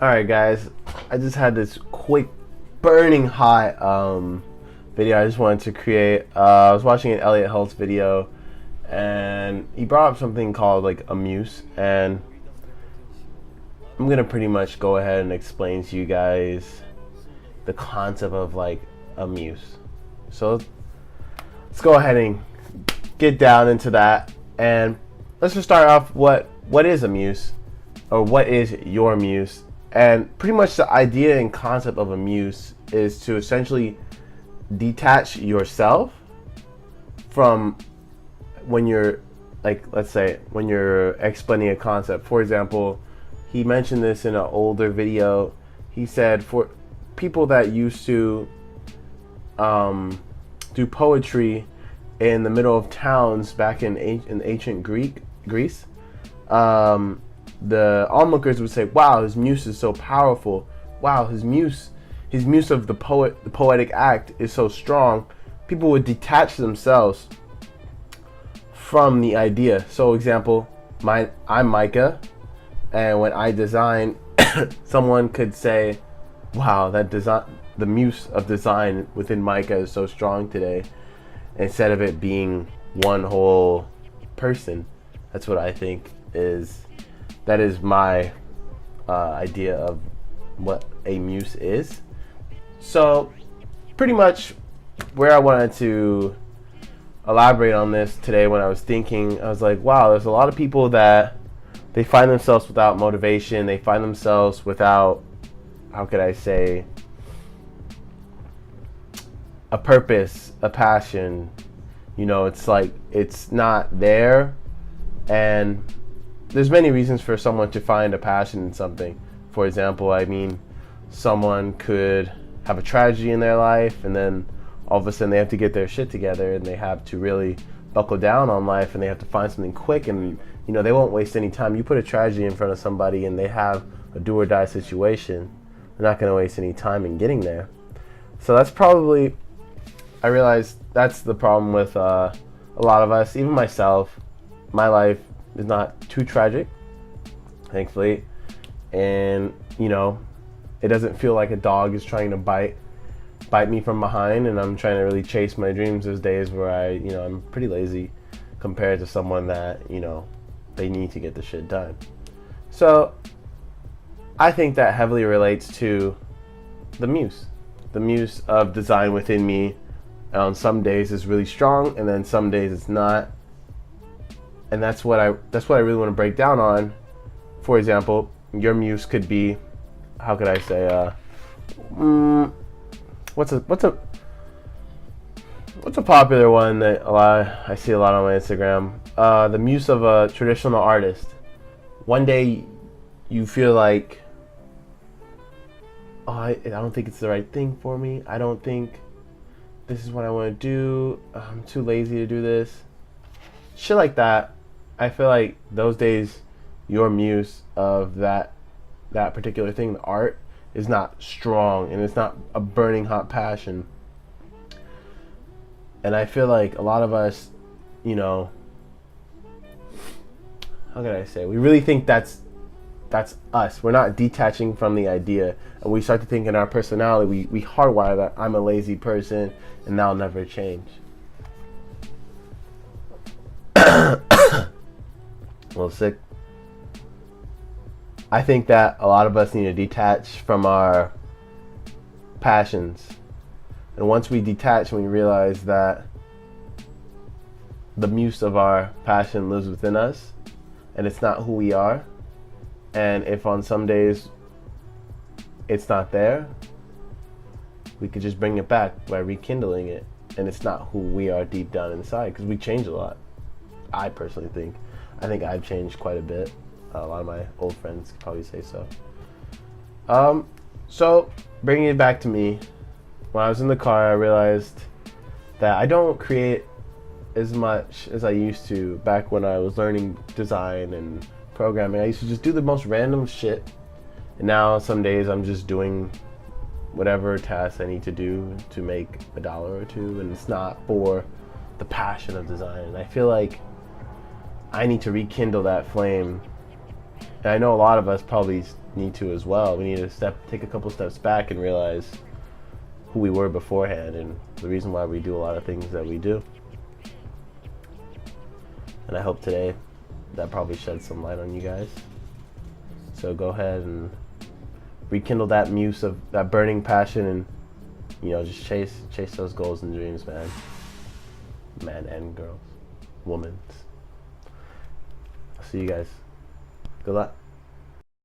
Alright guys, I just had this quick burning hot video I just wanted to create. I was watching an Elliot Hulse video and he brought up something called like a muse, and I'm gonna pretty much go ahead and explain to you guys the concept of like a muse. So let's go ahead and get down into that, and let's just start off what is a muse, or what is your muse. And pretty much the idea and concept of a muse is to essentially detach yourself from when you're, like, let's say when you're explaining a concept. For example, he mentioned this in an older video. He said for people that used to do poetry in the middle of towns back in ancient Greece, the onlookers would say, "Wow, his muse is so powerful. Wow, his muse of the poetic act is so strong." People would detach themselves from the idea. So, example, I'm Micah, and when I design, someone could say, "Wow, the muse of design within Micah is so strong today," instead of it being one whole person. That's what I think that is my idea of what a muse is. So pretty much where I wanted to elaborate on this today, when I was thinking, I was like, wow, there's a lot of people that they find themselves without motivation. They find themselves without, how could I say, a purpose, a passion. You know, it's like it's not there. And there's many reasons for someone to find a passion in something. For example, I mean, someone could have a tragedy in their life, and then all of a sudden they have to get their shit together, and they have to really buckle down on life, and they have to find something quick, and you know, they won't waste any time. You put a tragedy in front of somebody and they have a do or die situation, they're not going to waste any time in getting there. So that's probably, I realize that's the problem with a lot of us, even myself. My life is not too tragic, thankfully, and you know, it doesn't feel like a dog is trying to bite me from behind, and I'm trying to really chase my dreams. There's days where I'm pretty lazy compared to someone that, you know, they need to get the shit done. So I think that heavily relates to the muse of design within me. On some days is really strong, and then some days it's not. And that's what I really want to break down on. For example, your muse could be, how could I say, what's a popular one that I see a lot on my Instagram? The muse of a traditional artist. One day you feel like, oh, I don't think it's the right thing for me. I don't think this is what I want to do. I'm too lazy to do this. Shit like that. I feel like those days, your muse of that particular thing, the art, is not strong, and it's not a burning hot passion. And I feel like a lot of us, you know, how can I say, we really think that's us. We're not detaching from the idea, and we start to think in our personality, we hardwire that I'm a lazy person and that'll never change. A little sick. I think that a lot of us need to detach from our passions. And once we detach and we realize that the muse of our passion lives within us, and it's not who we are, and if on some days it's not there, we could just bring it back by rekindling it. And it's not who we are deep down inside, because we change a lot. I personally think. I think I've changed quite a bit. A lot of my old friends could probably say so. So bringing it back to me, when I was in the car, I realized that I don't create as much as I used to back when I was learning design and programming. I used to just do the most random shit, and now some days I'm just doing whatever tasks I need to do to make $1 or $2, and it's not for the passion of design. And I feel like I need to rekindle that flame. And I know a lot of us probably need to as well. We need to take a couple steps back and realize who we were beforehand and the reason why we do a lot of things that we do. And I hope today that probably sheds some light on you guys. So go ahead and rekindle that muse of that burning passion, and just chase those goals and dreams, man. Men and girls, women. I'll see you guys. Good luck.